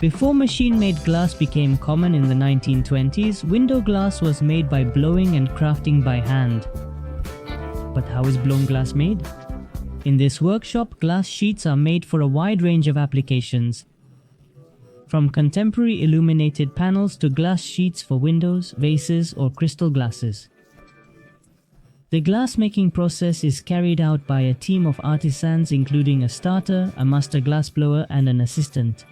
Before machine-made glass became common in the 1920s, window glass was made by blowing and crafting by hand. But how is blown glass made? In this workshop, glass sheets are made for a wide range of applications, from contemporary illuminated panels to glass sheets for windows, vases, or crystal glasses. The glass-making process is carried out by a team of artisans including a starter, a master glassblower, and an assistant.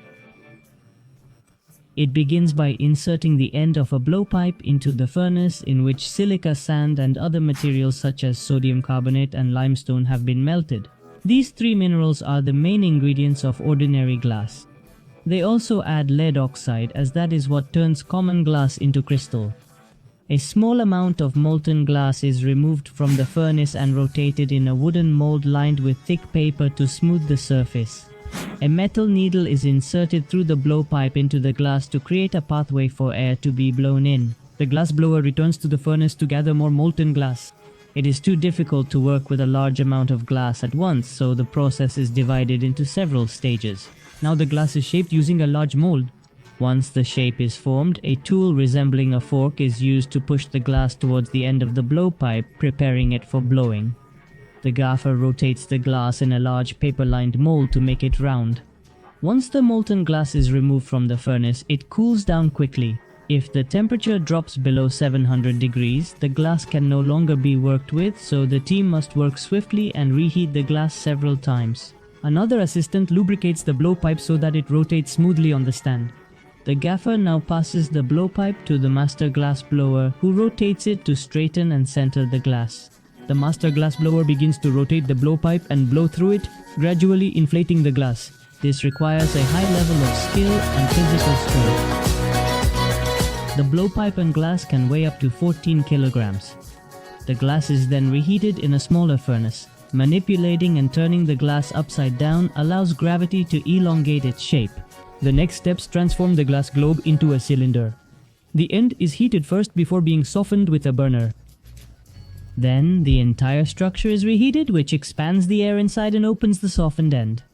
It begins by inserting the end of a blowpipe into the furnace in which silica sand and other materials such as sodium carbonate and limestone have been melted. These three minerals are the main ingredients of ordinary glass. They also add lead oxide, as that is what turns common glass into crystal. A small amount of molten glass is removed from the furnace and rotated in a wooden mold lined with thick paper to smooth the surface. A metal needle is inserted through the blowpipe into the glass to create a pathway for air to be blown in. The glassblower returns to the furnace to gather more molten glass. It is too difficult to work with a large amount of glass at once, so the process is divided into several stages. Now the glass is shaped using a large mold. Once the shape is formed, a tool resembling a fork is used to push the glass towards the end of the blowpipe, preparing it for blowing. The gaffer rotates the glass in a large paper-lined mold to make it round. Once the molten glass is removed from the furnace, it cools down quickly. If the temperature drops below 700 degrees, the glass can no longer be worked with, so the team must work swiftly and reheat the glass several times. Another assistant lubricates the blowpipe so that it rotates smoothly on the stand. The gaffer now passes the blowpipe to the master glassblower, who rotates it to straighten and center the glass. The master glassblower begins to rotate the blowpipe and blow through it, gradually inflating the glass. This requires a high level of skill and physical strength. The blowpipe and glass can weigh up to 14 kilograms. The glass is then reheated in a smaller furnace. Manipulating and turning the glass upside down allows gravity to elongate its shape. The next steps transform the glass globe into a cylinder. The end is heated first before being softened with a burner. Then the entire structure is reheated, which expands the air inside and opens the softened end.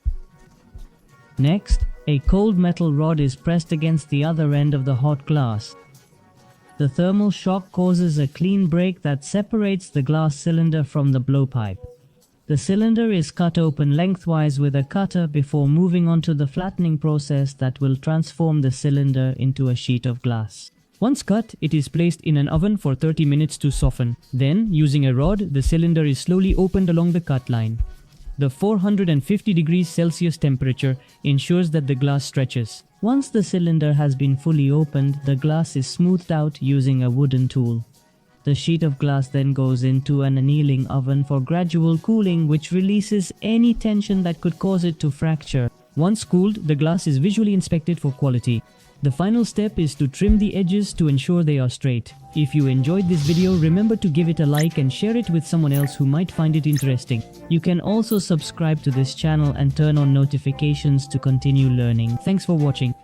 Next, a cold metal rod is pressed against the other end of the hot glass. The thermal shock causes a clean break that separates the glass cylinder from the blowpipe. The cylinder is cut open lengthwise with a cutter before moving on to the flattening process that will transform the cylinder into a sheet of glass. Once cut, it is placed in an oven for 30 minutes to soften. Then, using a rod, the cylinder is slowly opened along the cut line. The 450 degrees Celsius temperature ensures that the glass stretches. Once the cylinder has been fully opened, the glass is smoothed out using a wooden tool. The sheet of glass then goes into an annealing oven for gradual cooling, which releases any tension that could cause it to fracture. Once cooled, the glass is visually inspected for quality. The final step is to trim the edges to ensure they are straight. If you enjoyed this video, remember to give it a like and share it with someone else who might find it interesting. You can also subscribe to this channel and turn on notifications to continue learning. Thanks for watching.